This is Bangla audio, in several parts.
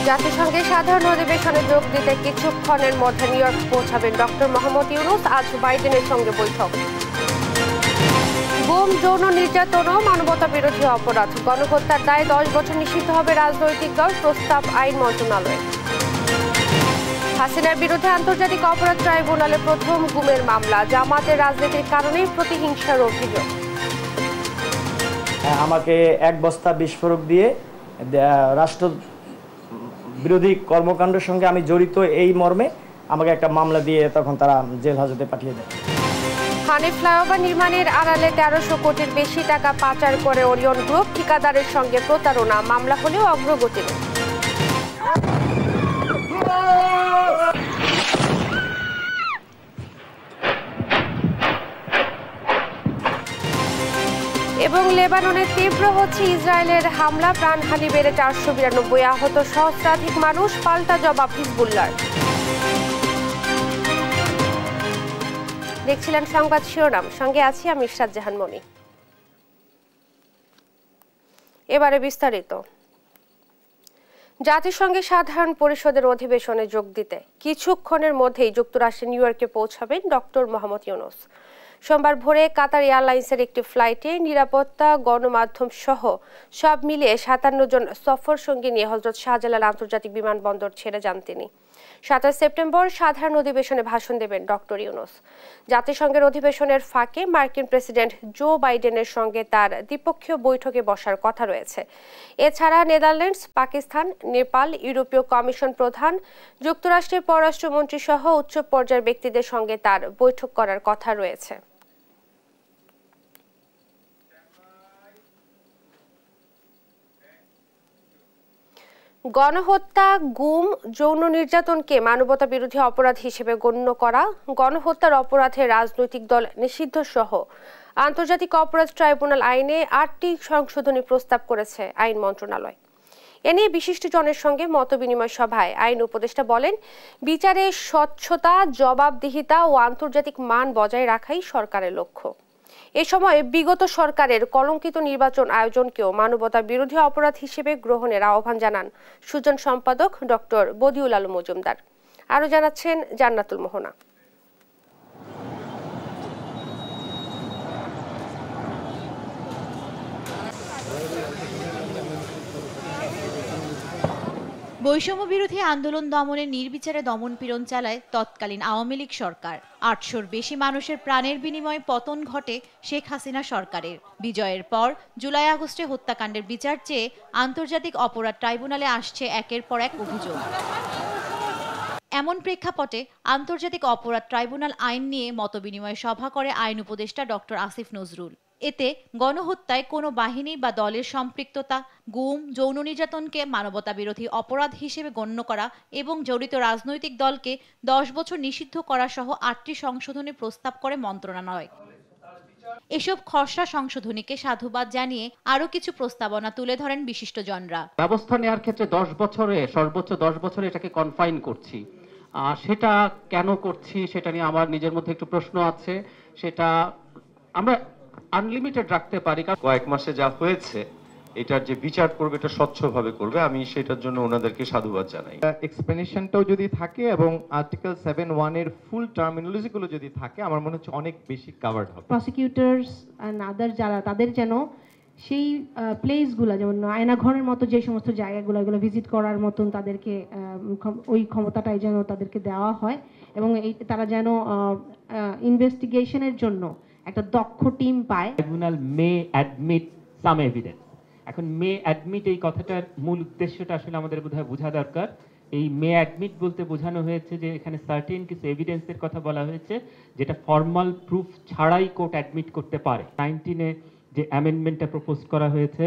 জাতিসংঘের সাধারণ অধিবেশনে যোগ দিতে কিছুক্ষণের মধ্যে নিউ ইয়র্ক পৌঁছাবেন ডক্টর মোহাম্মদ ইউনূস। আজ বাইডেনের সঙ্গে বৈঠক। গুম, যৌন নির্যাতন ও মানবতা বিরোধী অপরাধ, গণহত্যার দায়ে 10 বছর নিষিদ্ধ হবে রাজনৈতিক দল, প্রস্তাব আইন মন্ত্রণালয়ে। হাসিনার বিরুদ্ধে আন্তর্জাতিক অপরাধ ট্রাইব্যুনালে প্রথম গুমের মামলা, জামাতের রাজনীতির কারণেই প্রতিহিংসার অভিযোগ। আমাকে এক বস্তা বিস্ফোরক দিয়ে রাষ্ট্র বিরোধী কর্মকাণ্ডের সঙ্গে আমি জড়িত এই মর্মে আমাকে একটা মামলা দিয়ে তখন তারা জেল হাজতে পাঠিয়ে দেয়। হানি ফ্লাইওভার নির্মাণের আড়ালে 1300 কোটির বেশি টাকা পাচার করে ওরিয়ন গ্রুপ, ঠিকাদারের সঙ্গে প্রতারণা, মামলা হলেও অগ্রগতি নেই। এবং লেবাননে তীব্র হচ্ছে ইসরায়েলের হামলা, প্রাণহানি বেড়ে 492, আহত সহস্রাধিক মানুষ, পাল্টা জবাব হিজবুল্লাহর। দেখছিলেন সংবাদ শিরোনাম, সঙ্গে আছি আমি ইশরাত জাহান মনি। এবারে বিস্তারিত। জাতিসংঘের সাধারণ পরিষদের অধিবেশনে যোগ দিতে কিছুক্ষণের মধ্যেই যুক্তরাষ্ট্রের নিউ ইয়র্কে পৌঁছাবেন ডক্টর মোহাম্মদ ইউনূস। সোমবার ভোরে কাতার এয়ারলাইন্সের একটি ফ্লাইটে নিরাপত্তা, গণমাধ্যম সহ সব মিলিয়ে 57 জন সফর সঙ্গী নিয়ে হযরত শাহজালাল আন্তর্জাতিক বিমানবন্দর ছেড়ে যান তিনি। 27 সেপ্টেম্বর সাধারণ অধিবেশনে ভাষণ দেবেন ডক্টর ইউনূস। জাতিসংঘের অধিবেশনের ফাঁকে মার্কিন প্রেসিডেন্ট জো বাইডেনের সঙ্গে তার দ্বিপক্ষীয় বৈঠকে বসার কথা রয়েছে। এছাড়া নেদারল্যান্ডস, পাকিস্তান, নেপাল, ইউরোপীয় কমিশন প্রধান, যুক্তরাষ্ট্রের পররাষ্ট্রমন্ত্রী সহ উচ্চ পর্যায়ের ব্যক্তিদের সঙ্গে তার বৈঠক করার কথা রয়েছে। গণহত্যা, গুম, যৌন নির্যাতনকে মানবতা বিরোধী অপরাধ হিসেবে গণ্য করা, গণহত্যার অপরাধে রাজনৈতিক দল নিষিদ্ধ সহ আন্তর্জাতিক অপরাধ ট্রাইব্যুনাল আইনে 8টি সংশোধনী প্রস্তাব করেছে আইন মন্ত্রণালয়। এ নিয়ে বিশিষ্টজনের সঙ্গে মতবিনিময় সভায় আইন উপদেষ্টা বলেন, বিচারে স্বচ্ছতা, জবাবদিহিতা ও আন্তর্জাতিক মান বজায় রাখাই সরকারের লক্ষ্য। এ সময় বিগত সরকারের কলঙ্কিত নির্বাচন আয়োজনকেও মানবতা বিরোধী অপরাধ হিসেবে গ্রহণের আহ্বান জানান সুজন সম্পাদক ডক্টর বদিউল আলম মজুমদার। আরও জানাচ্ছেন জান্নাতুল মোহনা। বৈষম্য বিরোধী আন্দোলন দমনে নির্বিচারে দমনপীড়ন চালায় তৎকালীন আওয়ামী লীগ সরকার। 800-র বেশি মানুষের প্রাণের বিনিময়ে পতন ঘটে শেখ হাসিনা সরকারের। বিজয়ের পর জুলাই আগস্টে হত্যাকাণ্ডের বিচার চেয়ে আন্তর্জাতিক অপরাধ ট্রাইব্যুনালে আসছে একের পর এক অভিযোগ। এমন প্রেক্ষাপটে আন্তর্জাতিক অপরাধ ট্রাইব্যুনাল আইন নিয়ে মতবিনিময় সভা করে আইন উপদেষ্টা ডক্টর আসিফ নজরুল। এতে গণহত্যায় কোনো বাহিনী বা দলের সম্পৃক্ততা, গুম, যৌন নির্যাতনকে মানবতা বিরোধী অপরাধ হিসেবে গণ্য করা এবং জড়িত রাজনৈতিক দলকে 10 বছর নিষিদ্ধ করা সহ 8টি সংশোধনী প্রস্তাব করে মন্ত্রণালয়। এসব খসড়া সংশোধনীকে সাধুবাদ জানিয়ে আরো কিছু প্রস্তাবনা তুলে ধরেন বিশিষ্টজনরা। ব্যবস্থা নেওয়ার ক্ষেত্রে 10 বছরে, সর্বোচ্চ 10 বছরে এটাকে কনফাইন করছি। সেটা কেন করছি সেটা নিয়ে আমার নিজের মধ্যে একটু প্রশ্ন আছে। সেটা আমরা আনলিমিটেড রাখতে পারি। কয়েক মাসে যা হয়েছে এটার যে বিচার করবে এটা স্বচ্ছভাবে করবে, আমি সেটার জন্য ওনাদেরকে সাধুবাদ জানাই। এক্সপ্লেনেশনটাও যদি থাকে এবং আর্টিকেল 7(1) এর ফুল টার্মিনোলজি গুলো যদি থাকে, আমার মনে হচ্ছে অনেক বেশি কভারড হবে। প্রসিকিউটরস এন্ড আদার যারা, তাদের যেন সেই প্লেসগুলো, যেমন আয়নাঘরের মতো যে সমস্ত জায়গাগুলো, এগুলো ভিজিট করার মতন তাদেরকে ওই ক্ষমতাটাই যেন তাদেরকে দেওয়া হয় এবং তারা যেন ইনভেস্টিগেশনের জন্য একটা দক্ষ টিম পায়। ট্রাইব্যুনাল মে অ্যাডমিট সাম এভিডেন্স। এখন মে অ্যাডমিট এই কথাটার মূল উদ্দেশ্যটা আসলে আমাদের বোধহয় বোঝা দরকার। এই মে অ্যাডমিট বলতে বোঝানো হয়েছে যে এখানে সার্টেন কিছু এভিডেন্সের কথা বলা হয়েছে যেটা ফর্মাল প্রুফ ছাড়াই কোর্ট অ্যাডমিট করতে পারে। 19-এ যে অ্যামেন্ডমেন্টটা প্রপোজ করা হয়েছে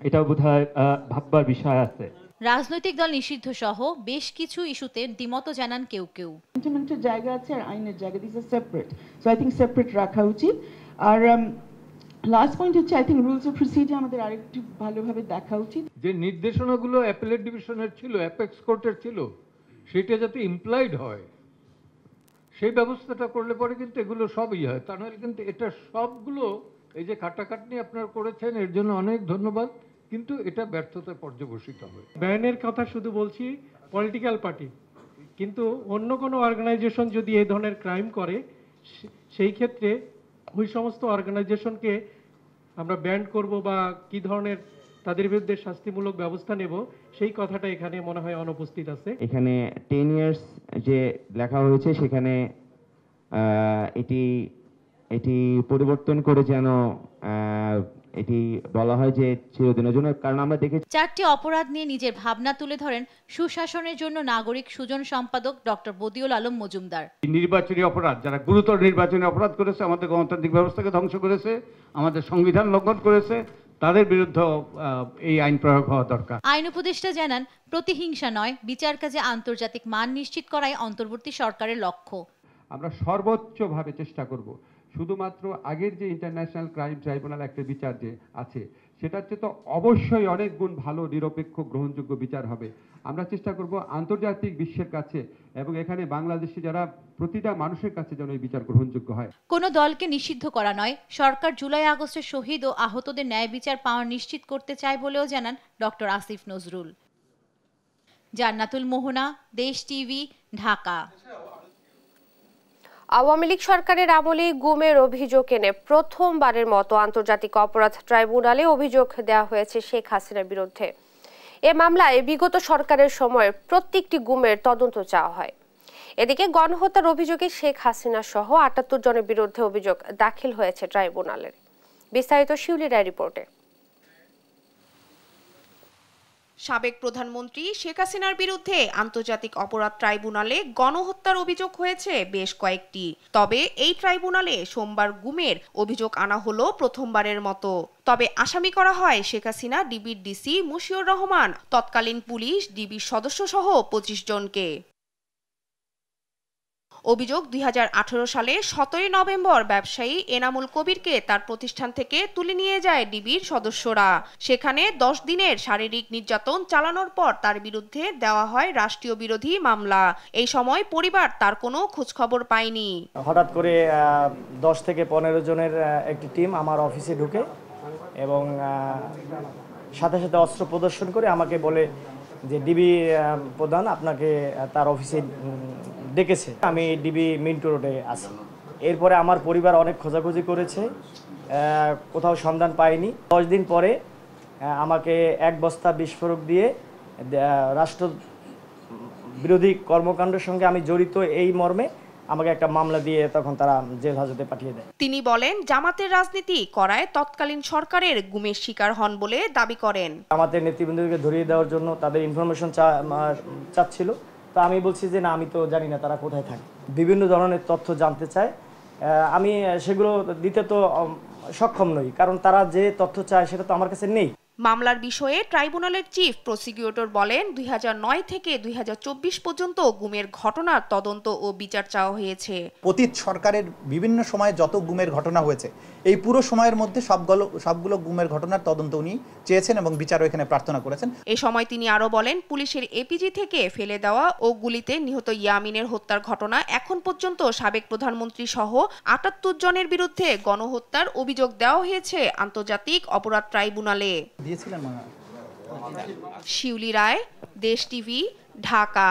এটাও বোধহয় ভাববার বিষয় আছে। রাজনৈতিক দল নিষিদ্ধ সহ বেশ কিছু ইস্যুতে দ্বিমত জানান কেউ কেউ। ইমপ্লিমেন্টের জায়গা আছে আর আইনের জায়গা, this are separate, so I think separate রাখা উচিত। আর লাস্ট পয়েন্ট হচ্ছে, I think rules of procedure আমাদের আরেকটু ভালোভাবে দেখা উচিত। যে নির্দেশনাগুলো অ্যাপেলেট ডিভিশনের ছিল, অ্যাপেক্স কোর্টের ছিল, সেটা যাতে ইমপ্লাইড হয় সেই ব্যবস্থাটা করলে পরে কিন্তু এগুলো সবই হয়। তা নাহলে কিন্তু এটা সবগুলো, এই যে কাটাকাটনি আপনারা করেছেন এর জন্য অনেক ধন্যবাদ। কিন্তু এটা ব্যর্থতায় পর্যবসিত হয়। ব্যানের কথা শুধু বলছি পলিটিক্যাল পার্টি, কিন্তু অন্য কোনো অর্গানাইজেশন যদি এই ধরনের ক্রাইম করে সেই ক্ষেত্রে ওই সমস্ত অর্গানাইজেশনকে আমরা ব্যান করব বা কি ধরনের তাদের বিরুদ্ধে শাস্তিমূলক ব্যবস্থা নেব সেই কথাটা এখানে মনে হয় অনুপস্থিত আছে। এখানে 10 ইয়ার্স যে লেখা হয়েছে সেখানে এটি পরিবর্তন করে যেন এটি বলা হয় যে চিরদিনের জন্য, কারণ আমরা দেখেছি 4টি অপরাধ নিয়ে নিজের ভাবনা তুলে ধরেন সুশাসনের জন্য নাগরিক সুজন সম্পাদক ডক্টর বদিউল আলম মজুমদার। নির্বাচনী অপরাধ, যারা গুরুতর নির্বাচনী অপরাধ করেছে, আমাদের গণতান্ত্রিক ব্যবস্থাকে ধ্বংস করেছে, আমাদের সংবিধান লঙ্ঘন করেছে, তাদের বিরুদ্ধে এই আইন প্রয়োগ হওয়া দরকার। আইন উপদেষ্টা জানান, প্রতিহিংসা নয়, বিচার কাজে আন্তর্জাতিক মান নিশ্চিত করাই অন্তর্বর্তী সরকারের লক্ষ্য। আমরা সর্বোচ্চভাবে চেষ্টা করব শুধুমাত্র আগের যে ইন্টারন্যাশনাল ক্রাইম ট্রাইব্যুনাল একটা বিচার যে আছে সেটার চেয়ে তো অবশ্যই অনেক গুণ ভালো, নিরপেক্ষ, গ্রহণযোগ্য বিচার হবে। আমরা চেষ্টা করব আন্তর্জাতিক বিশ্বের কাছে এবং এখানে বাংলাদেশে যারা প্রতিটা মানুষের কাছে যেন এই বিচার গ্রহণযোগ্য হয়। কোনো দলকে নিষিদ্ধ করা নয়, সরকার জুলাই আগস্টে শহীদ ও আহতদের ন্যায় বিচার পাওয়া নিশ্চিত করতে চায় বলেও জানান ডক্টর আসিফ নজরুল। জান্নাতুল মোহনা, দেশ টিভি, ঢাকা। আওয়ামী লীগ সরকারের আমলে গুমের অভিযোগ এনে প্রথমবারের মতো আন্তর্জাতিক অপরাধ ট্রাইব্যুনালে অভিযোগ দেওয়া হয়েছে শেখ হাসিনার বিরুদ্ধে। এ মামলায় বিগত সরকারের সময় প্রত্যেকটি গুমের তদন্ত চাওয়া হয়। এদিকে গণহত্যার অভিযোগে শেখ হাসিনা সহ ৭৮ জনের বিরুদ্ধে অভিযোগ দাখিল হয়েছে ট্রাইব্যুনালের। বিস্তারিত শিউলি রায় রিপোর্টে। সাবেক প্রধানমন্ত্রী শেখ হাসিনার বিরুদ্ধে আন্তর্জাতিক অপরাধ ট্রাইব্যুনালে গণহত্যার অভিযোগ হয়েছে বেশ কয়েকটি। তবে এই ট্রাইব্যুনালে সোমবার গুমের অভিযোগ আনা হলো প্রথমবারের মতো। তবে আসামি করা হয় শেখ হাসিনা, ডিবির ডিসি মুশিউর রহমান, তৎকালীন পুলিশ, ডিবির সদস্য সহ ২৫ জনকে। অভিযোগ ২০১৮ সালে ১৭ নভেম্বর ব্যবসায়ী এনামুল কবিরকে তার প্রতিষ্ঠান থেকে তুলে নিয়ে যায় ডিবির সদস্যরা। সেখানে ১০ দিনের শারীরিক নির্যাতন চালানোর পর তার বিরুদ্ধে দেওয়া হয় রাষ্ট্রীয় বিরোধী মামলা। এই সময় পরিবার তার কোনো খোঁজখবর পায়নি। হঠাৎ করে ১০ থেকে ১৫ জনের একটি টিম আমার অফিসে ঢুকে এবং সাথে সাথে অস্ত্র প্রদর্শন করে আমাকে বলে যে ডিবি প্রধান আপনাকে তার অফিসে ডেকেছে। আমি ডিবি মিন্টু রোডে আছি। এরপরে আমার পরিবার অনেক খোঁজাখুঁজি করেছে, কোথাও সন্ধান পায়নি। 10 দিন পরে আমাকে 1 বস্তা বিস্ফোরক দিয়ে রাষ্ট্র বিরোধী কর্মকাণ্ডের সঙ্গে আমি জড়িত এই মর্মে আমাকে একটা মামলা দিয়ে তখন তারা জেল হাজতে পাঠিয়ে দেয়। তিনি বলেন, জামাতের রাজনীতি করায় তৎকালীন সরকারের গুমের শিকার হন বলে দাবি করেন। আমাদের নেতৃবৃন্দকে ধরিয়ে দেওয়ার জন্য তাদের ইনফরমেশন চাচ্ছিল। তো আমি বলছি যে না, আমি তো জানি না তারা কোথায় থাকে। বিভিন্ন ধরনের তথ্য জানতে চায়, আমি সেগুলো দিতে তো সক্ষম নই, কারণ তারা যে তথ্য চায় সেটা তো আমার কাছে নেই। মামলার বিষয়ে ট্রাইব্যুনালের চিফ প্রসিকিউটর বলেন, ২০০৯ থেকে ২০২৪ পর্যন্ত গুমের ঘটনার তদন্ত ও বিচার চাওয়া হয়েছে। অতীত সরকারের বিভিন্ন সময়ে যত গুমের ঘটনা হয়েছে এই পুরো সময়ের মধ্যে সবগুলো গুমের ঘটনার তদন্ত উনি চেয়েছেন এবং বিচারও এখানে প্রার্থনা করেছেন। এ সময় তিনি আরো বলেন, পুলিশের এপিজি থেকে ফেলে দেওয়া ও গুলিতে নিহত ইয়ামিনের হত্যার ঘটনা এখন পর্যন্ত সাবেক প্রধানমন্ত্রী সহ ৭৮ জনের বিরুদ্ধে গণহত্যার অভিযোগ দেওয়া হয়েছে আন্তর্জাতিক অপরাধ ট্রাইব্যুনালে। শিউলি রায়, দেশ টিভি, ঢাকা।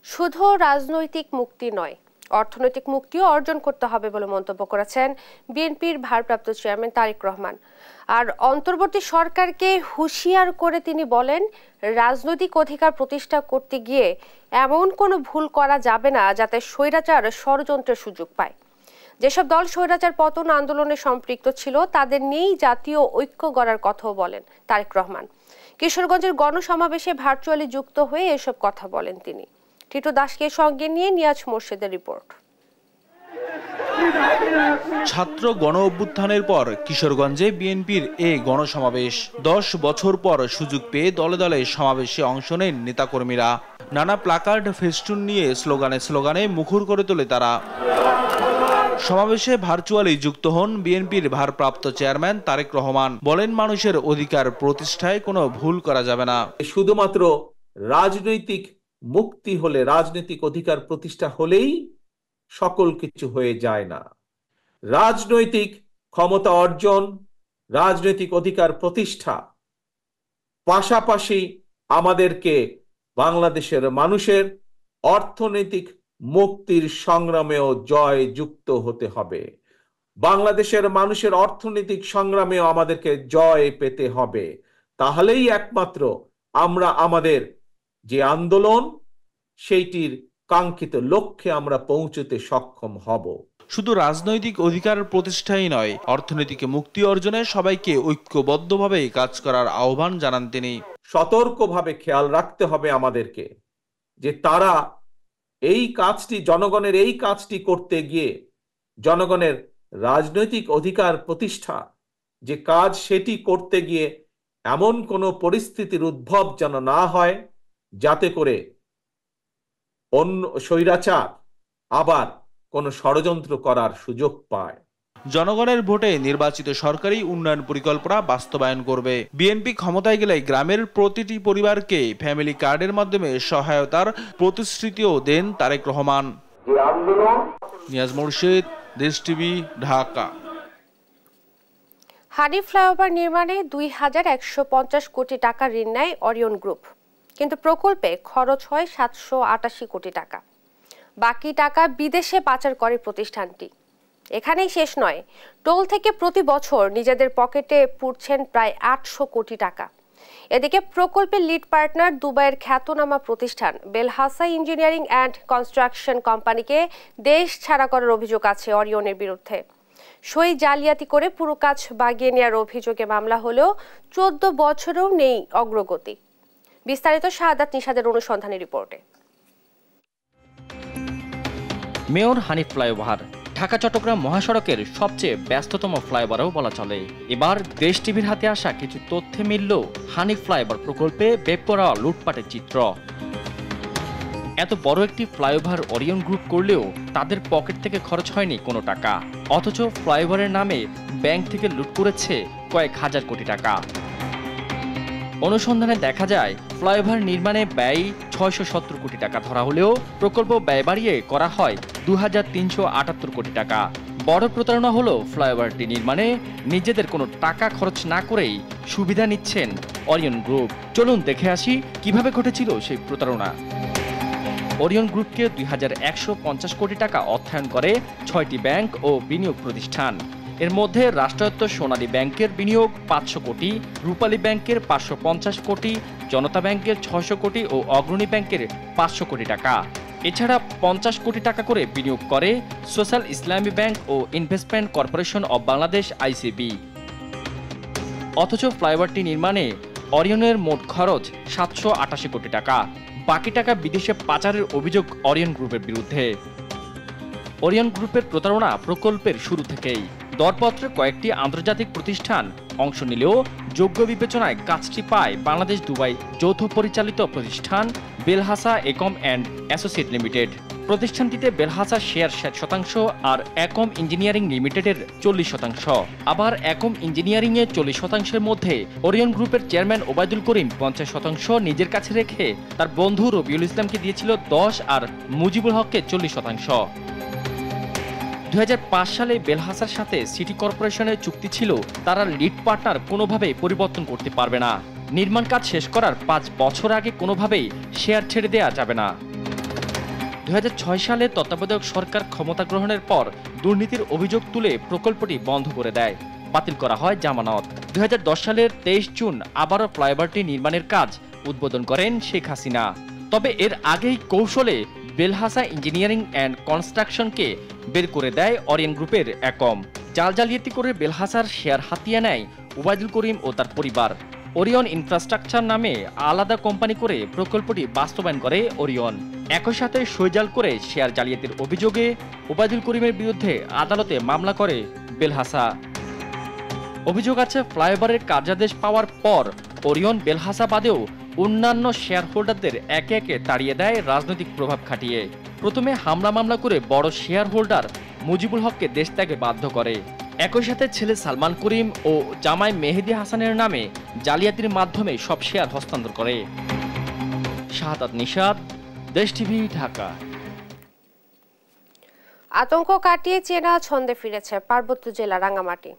শুধু রাজনৈতিক মুক্তি নয়, অর্থনৈতিক মুক্তিও অর্জন করতে হবে বলে মন্তব্য করেছেন বিএনপির ভারপ্রাপ্ত চেয়ারম্যান তারেক রহমান। আর অন্তর্বর্তী সরকারকে হুঁশিয়ার করে তিনি বলেন, রাজনৈতিক অধিকার প্রতিষ্ঠা করতে গিয়ে এমন কোনো ভুল করা যাবে না যাতে স্বৈরাচার ষড়যন্ত্রের সুযোগ পায়। যেসব দল স্বৈরাচার পতন আন্দোলনে সম্পৃক্ত ছিল তাদের নিয়েই জাতীয় ঐক্য গড়ার কথাও বলেন তারেক রহমান। কিশোরগঞ্জের গণসমাবেশে ভার্চুয়ালি যুক্ত হয়ে এসব কথা বলেন তিনি। টিটু দাসকে সঙ্গে নিয়ে নিয়াজ মোর্শেদের রিপোর্ট। ছাত্র গণ অভ্যুত্থানের পর কিশোরগঞ্জে বিএনপির এই গণসমাবেশ। 10 বছর পর সুযোগ পেয়ে দলে দলে সমাবেশে অংশ নেন নেতাকর্মীরা। নানা প্লাকার্ড, ফেস্টুন নিয়ে স্লোগানে মুখর করে তোলে তারা। সমাবেশে ভার্চুয়ালি যুক্ত হন বিএনপির ভারপ্রাপ্ত চেয়ারম্যান তারেক রহমান। বলেন, মানুষের অধিকার প্রতিষ্ঠায় কোনো ভুল করা যাবে না। শুধুমাত্র রাজনৈতিক মুক্তি হলে, রাজনৈতিক অধিকার প্রতিষ্ঠা হলেই সকল কিছু হয়ে যায় না। রাজনৈতিক ক্ষমতা অর্জন, রাজনৈতিক অধিকার প্রতিষ্ঠা, পাশাপাশি আমাদেরকে বাংলাদেশের মানুষের অর্থনৈতিক মুক্তির সংগ্রামেও জয় যুক্ত হতে হবে। বাংলাদেশের মানুষের অর্থনৈতিক সংগ্রামেও আমাদেরকে জয় পেতে হবে। তাহলেই একমাত্র আমরা আমাদের যে আন্দোলন সেইটির কাঙ্ক্ষিত লক্ষ্যে আমরা পৌঁছতে সক্ষম হব। শুধু রাজনৈতিক অধিকার প্রতিষ্ঠাই নয়, অর্থনৈতিক মুক্তি অর্জনে সবাইকে ঐক্যবদ্ধভাবে কাজ করার আহ্বান জানান তিনি। সতর্কভাবে খেয়াল রাখতে হবে আমাদেরকে যে তারা এই কাজটি, জনগণের এই কাজটি করতে গিয়ে জনগণের রাজনৈতিক অধিকার প্রতিষ্ঠা যে কাজ, সেটি করতে গিয়ে এমন কোনো পরিস্থিতির উদ্ভব যেন না হয় যাতে করে অন্য স্বৈরাচার আবার কোনো ষড়যন্ত্র করার সুযোগ পায়। জনগণের ভোটে নির্বাচিত সরকারি উন্নয়ন পরিকল্পনা বাস্তবায়ন করবে। বিএনপি ক্ষমতায় গেলে গ্রামের প্রতিটি পরিবারকে ফ্যামিলি কার্ডের মাধ্যমে সহায়তার প্রতিশ্রুতিও দেন তারেক রহমান। নিয়াজ মুর্শিদ, দেশ টিভি, ঢাকা। হানি ফ্লাইওভার নির্মাণে 2150 কোটি টাকা ঋণ নেয় অরিয়ন গ্রুপ, কিন্তু প্রকল্পে খরচ হয় 788 কোটি টাকা। বাকি টাকা বিদেশে পাচার করে প্রতিষ্ঠানটি। এখানেই শেষ নয়, টোল থেকে প্রতি বছর নিজেদের পকেটে পুড়ছেন প্রায় 800 কোটি টাকা। এদিকে প্রকল্পের লিড পার্টনার দুবাইয়ের খ্যাতনামা প্রতিষ্ঠান বেলহাসা ইঞ্জিনিয়ারিং অ্যান্ড কনস্ট্রাকশন কোম্পানিকে দেশ ছাড়া করার অভিযোগ আছে অরিয়নের বিরুদ্ধে। সই জালিয়াতি করে পুরো কাজ বাগিয়ে নেওয়ার অভিযোগে মামলা হলেও 14 বছরেও নেই অগ্রগতি। বিস্তারিত শাহাদাত নিশাদের অনুসন্ধানী রিপোর্টে। মেয়র হানিফ ফ্লাইওভার ঢাকা চট্টগ্রাম মহাসড়কের সবচেয়ে ব্যস্ততম ফ্লাইওভারও বলা চলে। এবার দেশ টিভির হাতে আসা কিছু তথ্যে মিলল হানিফ ফ্লাইওভার প্রকল্পে বেপরোয়া লুটপাটের চিত্র। এত বড় একটি ফ্লাইওভার অরিয়ন গ্রুপ করলেও তাদের পকেট থেকে খরচ হয়নি কোনো টাকা, অথচ ফ্লাইওভারের নামে ব্যাংক থেকে লুট করেছে কয়েক হাজার কোটি টাকা। অনুসন্ধানে দেখা যায় ফ্লাইওভার নির্মাণে ব্যয় 670 কোটি টাকা ধরা হলেও প্রকল্প ব্যয় বাড়িয়ে করা হয় 2378 কোটি টাকা। বড় প্রতারণা হলো ফ্লাইওভারটি নির্মাণে নিজেদের কোনো টাকা খরচ না করেই সুবিধা নিচ্ছেন অরিয়ন গ্রুপ। চলুন দেখে আসি কিভাবে ঘটেছিল সেই প্রতারণা। অরিয়ন গ্রুপকে 2150 কোটি টাকা অর্থায়ন করে 6টি ব্যাংক ও বিনিয়োগ প্রতিষ্ঠান। এর মধ্যে রাষ্ট্রায়ত্ত সোনালী ব্যাংকের বিনিয়োগ 500 কোটি, রূপালী ব্যাংকের 550 কোটি, জনতা ব্যাংকের 600 কোটি ও অগ্রণী ব্যাংকের 500 কোটি টাকা। এছাড়া 50 কোটি টাকা করে বিনিয়োগ করে সোশ্যাল ইসলামী ব্যাংক ও investment corporation of Bangladesh ICB. অথচ ফ্লাইওভারটি নির্মাণে অরিয়নের মোট খরচ 788 কোটি টাকা। বাকি টাকা বিদেশে পাচারের অভিযোগ অরিয়ন গ্রুপের বিরুদ্ধে। অরিয়ন গ্রুপের প্রতারণা প্রকল্পের শুরু থেকেই। দরপত্রে কয়েকটি আন্তর্জাতিক প্রতিষ্ঠান অংশ নিলেও যোগ্য বিবেচনায় কাজটি পায় বাংলাদেশ দুবাই যৌথ পরিচালিত প্রতিষ্ঠান বেলহাসা একম and associate limited. প্রতিষ্ঠানটিতে বেলহাসা share 60% R Ekam engineering লিমিটেডের 40%। আবার একম ইঞ্জিনিয়ারিংয়ে 40%-এর মধ্যে অরিয়ন গ্রুপের চেয়ারম্যান ওবায়দুল করিম 50% নিজের কাছে রেখে তার বন্ধু রবিউল ইসলামকে দিয়েছিল 10 আর মুজিবুল হককে 40%। 2005 সালে বেলহাসার সাথে সিটি কর্পোরেশনের চুক্তি ছিল তারা লিড পার্টনার কোনোভাবেই পরিবর্তন করতে পারবে না। নির্মাণ কাজ শেষ করার 5 বছর আগে কোনোভাবেই শেয়ার ছেড়ে দেওয়া যাবে না। 2006 সালে তত্ত্বাবধায়ক সরকার ক্ষমতা গ্রহণের পর দুর্নীতির অভিযোগ তুলে প্রকল্পটি বন্ধ করে দেয়, বাতিল করা হয় জামানত। 2010 সালের 23 জুন আবারও ফ্লাইওভারটি নির্মাণের কাজ উদ্বোধন করেন শেখ হাসিনা। তবে এর আগেই কৌশলে বেলহাসা ইঞ্জিনিয়ারিং অ্যান্ড কনস্ট্রাকশনকে বের করে দেয় অরিয়ন গ্রুপের একম। জাল জালিয়াতি করে বেলহাসার শেয়ার হাতিয়ে নেয় ওবায়দুল করিম ও তার পরিবার। ওরিয়ন ইনফ্রাস্ট্রাকচার নামে আলাদা কোম্পানি করে প্রকল্পটি বাস্তবায়ন করে ওরিয়ন। একই সাথে সইজাল করে শেয়ার জালিয়াতির অভিযোগে ওবায়দুল করিমের বিরুদ্ধে আদালতে মামলা করে বেলহাসা। অভিযোগ আছে ফ্লাইওভারের কার্যাদেশ পাওয়ার পর ওরিয়ন বেলহাসা বাদেও অন্যান্য শেয়ার হোল্ডারদের একে একে তাড়িয়ে দেয় রাজনৈতিক প্রভাব খাটিয়ে। প্রথমে হামলা মামলা করে বড় শেয়ার হোল্ডার মুজিবুল হককে দেশ ত্যাগে বাধ্য করে। একই সাথে ছেলে সালমান করিম ও জামাই মেহেদি হাসানের নামে জালিয়াতির মাধ্যমে সব শেয়ার হস্তান্তর করে। শাহাদাত নিশাদ, দেশ টিভি, ঢাকা। আতঙ্ক কাটিয়ে চেনা ছন্দে ফিরেছে পার্বত্য জেলা রাঙ্গামাটি।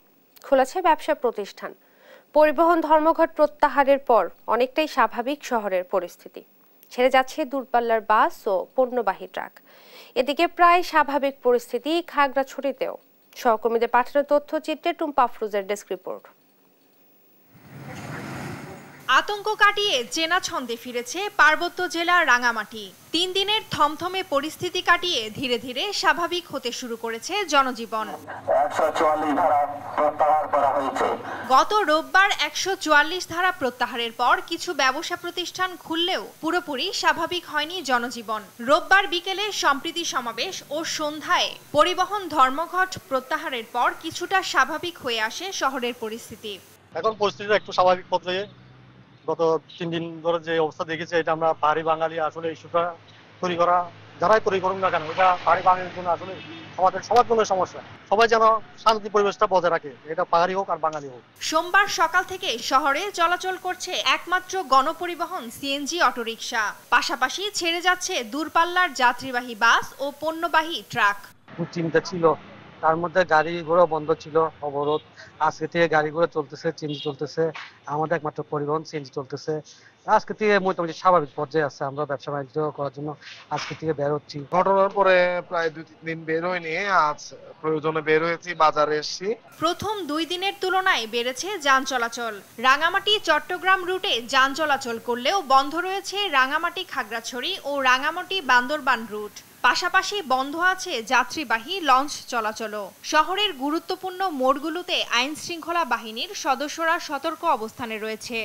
খুলেছে ব্যবসা প্রতিষ্ঠান। পরিবহন ধর্মঘট প্রত্যাহারের পর অনেকটাই স্বাভাবিক শহরের পরিস্থিতি। ছেড়ে যাচ্ছে দূরপাল্লার বাস ও পণ্যবাহী ট্রাক। এদিকে প্রায় স্বাভাবিক পরিস্থিতি খাগড়াছড়িতেও। সহকর্মীদের পাঠানো তথ্যচিত্রে টুম্পা আফরোজের ডেস্ক রিপোর্ট। আতঙ্ক কাটিয়ে চেনা ছন্দে ফিরেছে পার্বত্য জেলা রাঙামাটি। 3 দিনের থমথমে পরিস্থিতি কাটিয়ে ধীরে ধীরে স্বাভাবিক হতে শুরু করেছে জনজীবন। 144 ধারা প্রত্যাহার করা হয়েছে। গত রোববার 144 ধারা প্রত্যাহারের পর কিছু ব্যবসা প্রতিষ্ঠান খুললেও পুরোপুরি স্বাভাবিক হয়নি জনজীবন। রোববার বিকেলে সম্প্রীতি সমাবেশ ও সন্ধ্যায় পরিবহন ধর্মঘট প্রত্যাহারের পর কিছুটা স্বাভাবিক হয়ে আসে শহরের পরিস্থিতি। এখন পরিস্থিতিটা একটু স্বাভাবিক পর্যায়ে। গত 3 দিন ধরে যে অবস্থা দেখেছি, এটা আমরা পাহাড়ি বাঙালি আসলে ইস্যুটা তৈরি করা, যারাই তৈরি করুন না কেন, এটা পাহাড়ি বাঙালির জন্য আসলে আমাদের সবার জন্য সমস্যা। সবাই যেন শান্তি পরিবেশটা বজায় রাখে, এটা পাহাড়ি হোক আর বাঙালি হোক। সোমবার সকাল থেকে শহরে চলাচল করছে একমাত্র গণপরিবহন সিএনজি অটোরিকশা। পাশাপাশি ছেড়ে যাচ্ছে দূরপাল্লার যাত্রীবাহী বাস ও পণ্যবাহী ট্রাক। খুব চিন্তা ছিল, তার মধ্যে গাড়ি ঘোড়া বন্ধ ছিল, অবরোধ। আজকে থেকে গাড়ি ঘোড়া চলতেছে, চেঞ্জ চলতেছে, আমাদের একমাত্র পরিবহন চেঞ্জ চলতেছে। আজকে থেকে মোটামুটি স্বাভাবিক পর্যায়ে আছে। আমরা ব্যবসা বাণিজ্য করার জন্য আজকে থেকে বের হচ্ছি। ঘটনার পরে প্রায় 2-3 দিন বের হয়নি, আজ প্রয়োজনে বের হয়েছি, বাজারে এসেছি। প্রথম 2 দিনের তুলনায় বেড়েছে যান চলাচল। রাঙামাটি চট্টগ্রাম রুটে যান চলাচল করলেও বন্ধ রয়েছে রাঙামাটি খাগড়াছড়ি ও রাঙামাটি বান্দরবান রুট। পাশাপাশি বন্ধ আছে যাত্রীবাহী লঞ্চ চলাচলও। শহরের গুরুত্বপূর্ণ মোড়গুলোতে আইন শৃঙ্খলা বাহিনীর সদস্যরা সতর্ক অবস্থানে রয়েছে।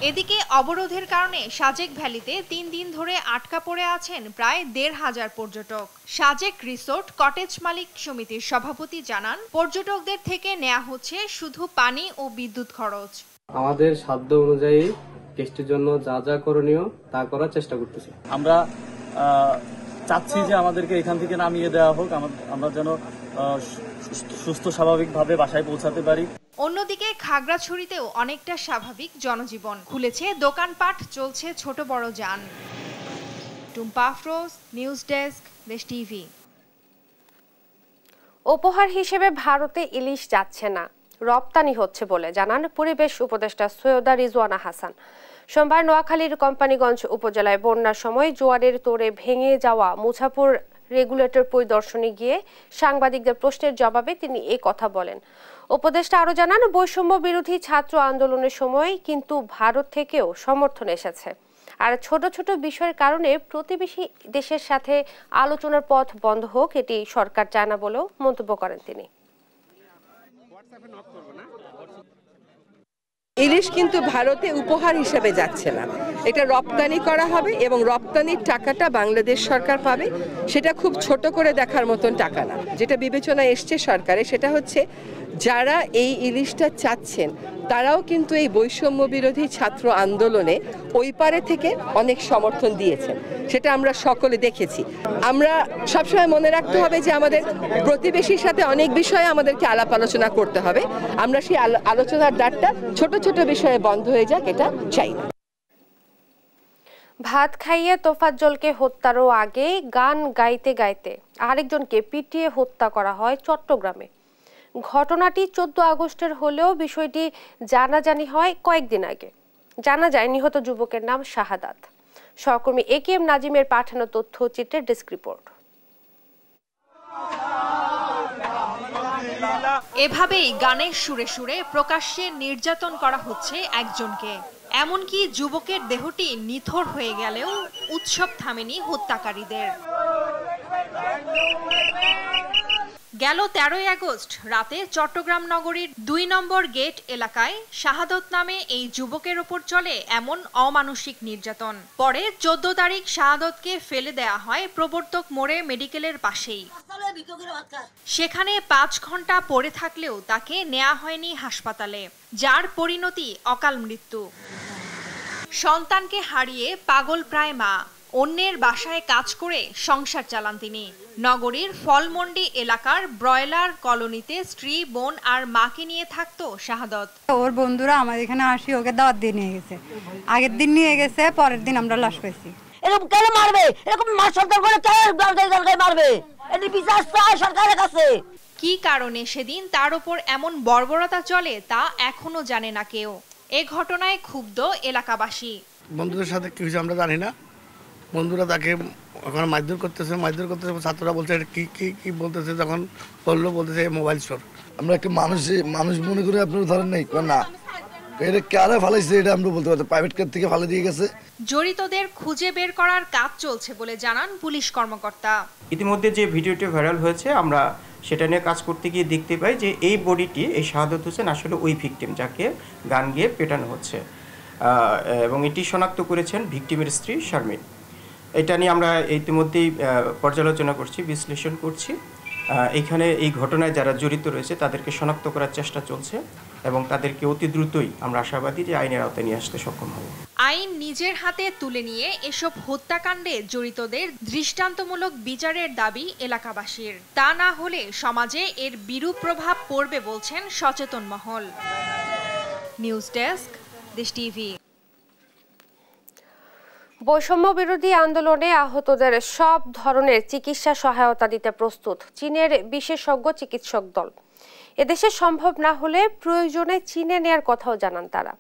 এদিকে অবরোধের কারণে সাজেক ভ্যালিতে 3 দিন ধরে আটকা পড়ে আছেন প্রায় 1,500 পর্যটক। সাজেক রিসোর্ট কটেজ মালিক সমিতির সভাপতি জানান, পর্যটকদের থেকে নেওয়া হচ্ছে শুধু পানি ও বিদ্যুৎ খরচ। আমাদের সাধ্য অনুযায়ী গেস্টের জন্য যা যা করণীয় তা করার চেষ্টা করতেছি। আমরা চাচ্ছি যে আমাদেরকে এখান থেকে নামিয়ে দেওয়া হোক, আমরা যেন সুস্থ স্বাভাবিকভাবে বাসায় পৌঁছাতে পারি। অন্যদিকে খাগড়াছড়িতেও অনেকটা স্বাভাবিক জনজীবন। খুলেছে দোকানপাট, চলছে ছোট বড় যান। টুম্পা আফরোজ, নিউজ ডেস্ক, দেশ টিভি। উপহার হিসেবে ভারতে ইলিশ যাচ্ছে না, রপ্তানি হচ্ছে বলে জানান পরিবেশ উপদেষ্টা সৈয়দা রিজওয়ানা হাসান। সোমবার নোয়াখালীর কোম্পানিগঞ্জ উপজেলায় বন্যার সময় জোয়ারের তোড়ে ভেঙে যাওয়া মুছাপুর রেগুলেটর পরিদর্শনে গিয়ে সাংবাদিকদের প্রশ্নের জবাবে তিনি এই কথা বলেন। উপদেষ্টা আরও জানান, বৈষম্য বিরোধী ছাত্র আন্দোলনের সময় কিন্তু ভারত থেকেও সমর্থন এসেছে। আর ছোট ছোট বিষয়ের কারণে প্রতিবেশী দেশের সাথে আলোচনার পথ বন্ধ হোক এটি সরকার চায় না বলেও মন্তব্য করেন তিনি। ইলিশ কিন্তু ভারতে উপহার হিসেবে যাচ্ছে না, এটা রপ্তানি করা হবে এবং রপ্তানির টাকাটা বাংলাদেশ সরকার পাবে। সেটা খুব ছোট করে দেখার মতন টাকা না। যেটা বিবেচনা এসছে সরকারে সেটা হচ্ছে যারা এই ইলিশটা চাচ্ছেন তারাও কিন্তু এই বৈষম্য বিরোধী ছাত্র আন্দোলনে ওই পারে থেকে অনেক সমর্থন দিয়েছেন, সেটা আমরা সকলে দেখেছি। আমরা সবসময় মনে রাখতে হবে যে আমাদের প্রতিবেশীর সাথে অনেক বিষয়ে আমাদেরকে আলাপ আলোচনা করতে হবে। আমরা সেই আলোচনার দ্বারটা ছোট ছোট বিষয়ে বন্ধ হয়ে যাক, এটা চাই না। ভাত খাইয়ে তোফাজ্জলকে হত্যারও আগে গান গাইতে গাইতে আরেকজনকে পিটিয়ে হত্যা করা হয় চট্টগ্রামে। ঘটনাটি 14 আগস্টের হলেও বিষয়টি জানাজানি হয় কয়েকদিন আগে। জানা যায় নিহত যুবকের নাম শাহাদাত। সহকর্মী একেএম নাজিমের পাঠানো তথ্যচিত্রের ডেস্ক রিপোর্ট। এভাবেই গানের সুরে সুরে প্রকাশ্যে নির্যাতন করা হচ্ছে একজনকে। এমনকি যুবকের দেহটি নিথর হয়ে গেলেও উৎসব থামেনি হত্যাকারীদের। গেল 13 আগস্ট রাতে চট্টগ্রাম নগরীর 2 নম্বর গেট এলাকায় শাহাদত নামে এই যুবকের ওপর চলে এমন অমানসিক নির্যাতন। পরে 14 তারিখ শাহাদতকে ফেলে দেয়া হয় প্রবর্তক মোড়ে মেডিকেলের পাশেই। সেখানে 5 ঘন্টা পড়ে থাকলেও তাকে নেওয়া হয়নি হাসপাতালে, যার পরিণতি অকাল মৃত্যু। সন্তানকে হারিয়ে পাগল প্রায় মা। অন্যের বাসায় কাজ করে সংসার চালান তিনি। নগরীর ফলমন্ডি এলাকার ব্রয়লার কলোনিতে স্ত্রী, বোন আর মাকে নিয়ে থাকতো শাহাদত। ওর বন্ধুরা আমাদের এখানে আসি ওকে দাওয়াত দিয়ে নিয়ে গেছে। আগের দিন নিয়ে গেছে, পরের দিন আমরা লাশ পাইছি। এরকম কেন মারবে? এরকম সরকার করে কেন মারবে? এটি বিচার চায় সরকারের কাছে। কী কারণে সেদিন তার ওপর এমন বর্বরতা চলে তা এখনো জানে না কেউ। এ ঘটনায় ক্ষুব্ধ এলাকাবাসী। বন্ধুদের সাথে কি হয়েছে আমরা জানি না, বন্ধুরা তাকে ওখানে মারধর করতেছে, ছাত্ররা বলছে কি কি কি বলতেছে, যখন বললো বলতেছে মোবাইল চোর। আমরা একটা মানুষ মনে করে আপনারা ধরেন নাই না, এটা কারা ফালাইছে এটা আমরা বলতে পারছি, প্রাইভেট কার থেকে ফালা দিয়ে গেছে। জড়িতদের খুঁজে বের করার কাজ চলছে বলে জানান পুলিশ কর্মকর্তা। ইতিমধ্যে যে ভিডিওটি ভাইরাল হয়েছে, আমরা সেটা নিয়ে কাজ করতে গিয়ে দেখতে পাই যে এই বডিটি, এই শাহাদত হোসেন আসলে ওই ভিকটিম যাকে গান গিয়ে পেটানো হচ্ছে, এবং এটি শনাক্ত করেছেন ভিকটিমের স্ত্রী শারমিন। এটা নিয়ে আমরা ইতিমধ্যেই পর্যালোচনা করছি, বিশ্লেষণ করছি। এখানে এই ঘটনায় যারা জড়িত রয়েছে তাদেরকে শনাক্ত করার চেষ্টা চলছে এবং তাদেরকে অতি দ্রুতই আমরা আশাবাদী যে আইনের আওতায় নিয়ে আসতে সক্ষম হব। আইন নিজের হাতে তুলে নিয়ে এসব হত্যাকাণ্ডে জড়িতদের দৃষ্টান্তমূলক বিচারের দাবি এলাকাবাসীর। তা না হলে সমাজে এর বিরূপ প্রভাব পড়বে বলছেন সচেতন মহল। নিউজ ডেস্ক, দেশ টিভি। বৈষম্য বিরোধী আন্দোলনে আহতদের সব ধরনের চিকিৎসা সহায়তা দিতে প্রস্তুত চীনের বিশেষজ্ঞ চিকিৎসক দল। এদেশে সম্ভব না হলে প্রয়োজনে চীনে নেয়ার কথাও জানান তারা।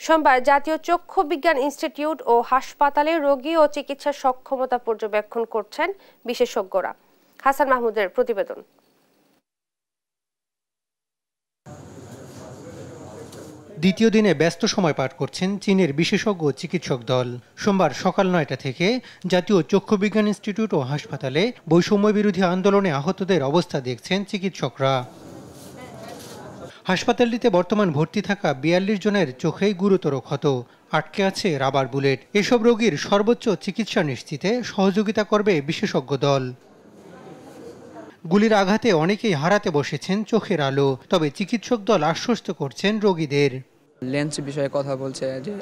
সোমবার জাতীয় চক্ষু বিজ্ঞান ইনস্টিটিউট ও হাসপাতালে রোগী ও চিকিৎসা সক্ষমতা পর্যবেক্ষণ করছেন বিশেষজ্ঞরা। হাসান মাহমুদের প্রতিবেদন। দ্বিতীয় দিনে ব্যস্ত সময় পার করছেন চীনের বিশেষজ্ঞ চিকিৎসক দল। সোমবার সকাল ৯টা থেকে জাতীয় চক্ষু বিজ্ঞান ইনস্টিটিউট ও হাসপাতালে বৈষম্য বিরোধী আন্দোলনে আহতদের অবস্থা দেখছেন চিকিৎসকরা। হাসপাতালটিতে বর্তমান ভর্তি থাকা ৪২ জনের চোখেই গুরুতর ক্ষত, আটকে আছে রাবার বুলেট। এসব রোগীর সর্বোচ্চ চিকিৎসা নিশ্চিতে সহযোগিতা করবে বিশেষজ্ঞ দল। গুলির আঘাতে অনেকেই হারাতে বসেছেন চোখের আলো, তবে চিকিৎসক দল আশ্বস্ত করছেন রোগীদের। লেন্স বিষয়ে কথা বলছে যে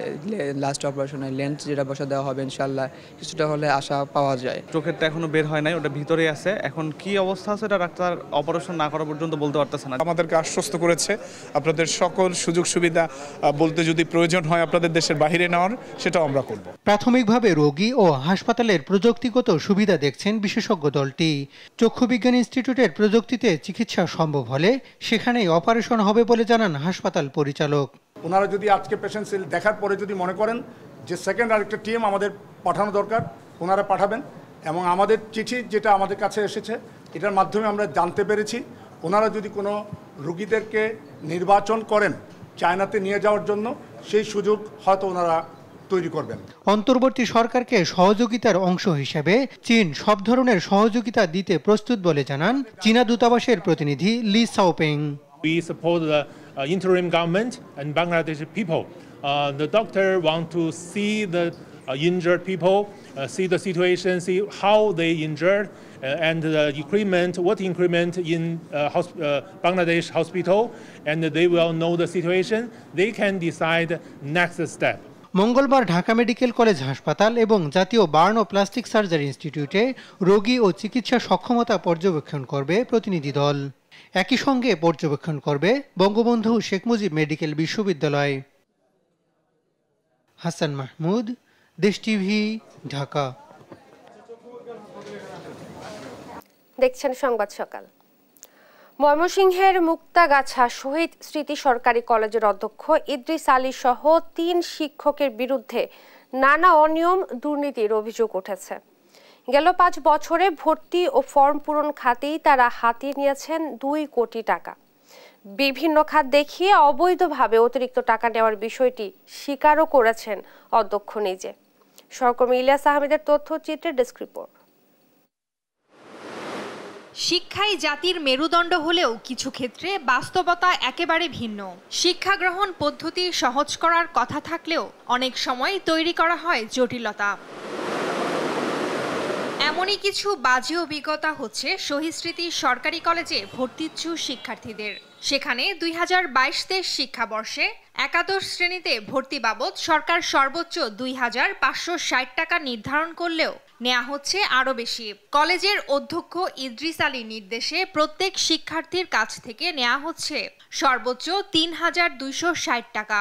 লাস্ট অপারেশনে লেন্স যেটা বসা দেওয়া হবে ইনশাল্লাহ কিছুটা হলে আশা পাওয়া যায়। চোখেরটা এখনো বের হয় নাই, ওটা ভিতরে আছে, এখন কি অবস্থা আছে এটা ডাক্তার অপারেশন না করা পর্যন্ত বলতে পারতেছে না। আমাদেরকে আশ্বস্ত করেছে আপনাদের সকল সুযোগ সুবিধা বলতে যদি প্রয়োজন হয় আপনাদের দেশের বাইরে নেওয়ার, সেটাও আমরা করব। প্রাথমিকভাবে রোগী ও হাসপাতালের প্রযুক্তিগত সুবিধা দেখছেন বিশেষজ্ঞ দলটি। চক্ষু বিজ্ঞান ইনস্টিটিউটের প্রযুক্তিতে চিকিৎসা সম্ভব হলে সেখানেই অপারেশন হবে বলে জানান হাসপাতাল পরিচালক। ওনারা যদি আজকে পেশেন্ট দেখার পরে যদি মনে করেন যে সেকেন্ড আরেকটা টিম আমাদের পাঠানো দরকার, ওনারা পাঠাবেন। এবং আমাদের চিঠি যেটা আমাদের কাছে এসেছে, এটার মাধ্যমে আমরা জানতে পেরেছি ওনারা যদি কোনো রোগীদেরকে নির্বাচন করেন চায়নাতে নিয়ে যাওয়ার জন্য, সেই সুযোগ হয়তো ওনারা তৈরি করবেন। অন্তর্বর্তী সরকারকে সহযোগিতার অংশ হিসেবে চীন সব ধরনের সহযোগিতা দিতে প্রস্তুত বলে জানান চীনা দূতাবাসের প্রতিনিধি লি সাওপেং। We support the interim government and Bangladeshi people. The doctor want to see the injured people, see the situation, see how they injured, and the increment, what increment in Bangladesh hospital, and they will know the situation. They can decide next step. মঙ্গলবার ঢাকা মেডিকেল কলেজ হাসপাতাল এবং জাতীয় বার্ন ও প্লাস্টিক সার্জারি ইনস্টিটিউটে রোগী ও চিকিৎসা সক্ষমতা পর্যবেক্ষণ করবে প্রতিনিধি দল। একই সঙ্গে পর্যবেক্ষণ করবে বঙ্গবন্ধু শেখ মুজিব মেডিকেল বিশ্ববিদ্যালয়। হাসান মাহমুদ, দেশ টিভি, ঢাকা। দেখছেন সংবাদ সকাল। ময়মনসিংহের মুক্তাগাছা শহীদ স্মৃতি সরকারি কলেজের অধ্যক্ষ ইদ্রিস আলী সহ ৩ শিক্ষকের বিরুদ্ধে নানা অনিয়ম দুর্নীতির অভিযোগ উঠেছে। গেল ৫ বছরে ভর্তি ও ফর্ম পূরণ খাতেই তারা হাতিয়ে নিয়েছেন ২ কোটি টাকা। বিভিন্ন খাত দেখিয়ে অবৈধভাবে অতিরিক্ত টাকা নেওয়ার বিষয়টি স্বীকারও করেছেন অধ্যক্ষ নিজে। সহকর্মী ইলিয়াস আহমেদের তথ্যচিত্রের ডেস্ক রিপোর্ট। শিক্ষাই জাতির মেরুদণ্ড হলেও কিছু ক্ষেত্রে বাস্তবতা একেবারে ভিন্ন। শিক্ষা গ্রহণ পদ্ধতি সহজ করার কথা থাকলেও অনেক সময় তৈরি করা হয় জটিলতা। এমনই কিছু বাজে অভিজ্ঞতা হচ্ছে শহীদ স্মৃতি সরকারি কলেজে ভর্তিচ্ছু শিক্ষার্থীদের। সেখানে ২০২২-২৩ শিক্ষাবর্ষে একাদশ শ্রেণীতে ভর্তি বাবদ সরকার সর্বোচ্চ ২,৫৬০ টাকা নির্ধারণ করলেও নেওয়া হচ্ছে আরও বেশি। কলেজের অধ্যক্ষ ইদ্রিস আলীর নির্দেশে প্রত্যেক শিক্ষার্থীর কাছ থেকে নেওয়া হচ্ছে সর্বোচ্চ ৩,২৬০ টাকা।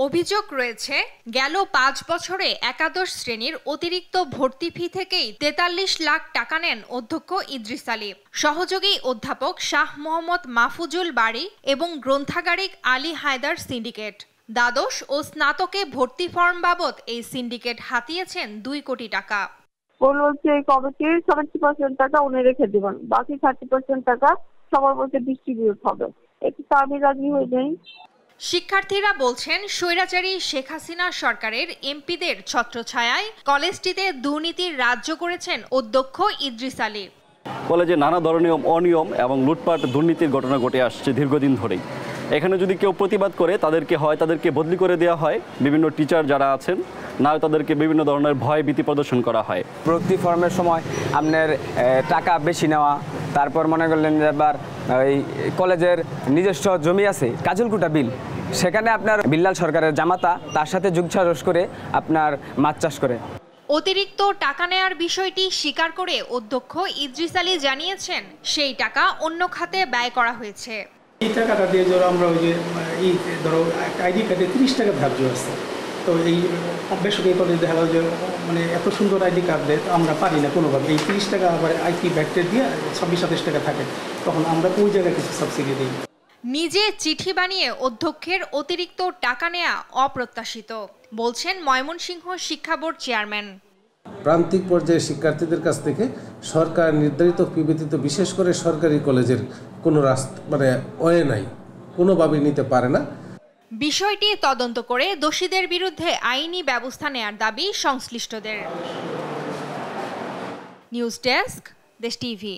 অভিযোগ রয়েছে গেল ৫ বছরে একাদশ শ্রেণীর অতিরিক্ত ভর্তি ফি থেকেই ৪৩ লাখ টাকা নেন অধ্যক্ষ ইদ্রিস আলী, সহযোগী অধ্যাপক শাহ মোহাম্মদ মাহফুজুল বারী এবং গ্রন্থাগারিক আলী হায়দার সিন্ডিকেট। দ্বাদশ ও স্নাতকে ভর্তি ফর্ম বাবদ এই সিন্ডিকেট হাতিয়েছেন ২ কোটি টাকা। বলছে এই কমিটির 70% টাকা উনি রেখে দিবেন, বাকি 30% টাকা সবার মধ্যে ডিস্ট্রিবিউট হবে। এটা আমি রাজি হয়ে যাই। শিক্ষার্থীরা বলছেন স্বৈরাচারী শেখ হাসিনা সরকারের এমপিদের ছত্রছায়ায় কলেজটিতে দুর্নীতির রাজ্য করেছেন অধ্যক্ষ ইদ্রিস আলী। কলেজে নানা ধরনের অনিয়ম এবং লুটপাট দুর্নীতির ঘটনা ঘটে আসছে দীর্ঘদিন ধরেই। এখানে যদি কেউ প্রতিবাদ করে তাদেরকে বদলি করে দেওয়া হয়, বিভিন্ন টিচার যারা আছেন না তাদেরকে বিভিন্ন ধরনের ভয় ভীতি প্রদর্শন করা হয়। ভর্তি ফর্মের সময় আপনার টাকা বেশি নেওয়া, তারপর মনে করলেন যে এবার এই কলেজের নিজস্ব জমি আছে কাজলকুটা বিল, সেখানে আপনার বিল্লাল সরকারের জামাতা তার সাথে যুগসাজশ করে আপনার মাছ চাষ করে। অতিরিক্ত টাকা নেয়ার বিষয়টি স্বীকার করে অধ্যক্ষ ইদ্রিস আলী জানিয়েছেন সেই টাকা অন্য খাতে ব্যয় করা হয়েছে। এই টাকাটা দিয়ে ধরো আমরা ওই যে ধরো আইডি কার্ডে 30 টাকা ধার্য আছে, তো এই বেসরকারি কলেজে দেখা গেল যে মানে এত সুন্দর আইডি কার্ড দেয় আমরা পারি না কোনোভাবে, এই 30 টাকা আবার আইটি ব্যাকটের দিয়ে 26-27 টাকা থাকে, তখন আমরা ওই জায়গায় কিছু সাবসিডি দিই। নিজে চিঠি বানিয়ে অধ্যক্ষের অতিরিক্ত টাকা নেয়া অপ্রত্যাশিত বলছেন ময়মনসিংহ শিক্ষা বোর্ড চেয়ারম্যান। প্রান্তিক পর্যায়ে শিক্ষার্থীদের কাছ থেকে সরকার নির্ধারিত ফি ব্যতীত বিশেষ করে সরকারি কলেজের কোনো ওয়ে নাই, কোনোভাবেই নিতে পারে না। বিষয়টি তদন্ত করে দোষীদের বিরুদ্ধে আইনি ব্যবস্থা নেয়ার দাবি সংশ্লিষ্টদের। নিউজ ডেস্ক, দেশ টিভি।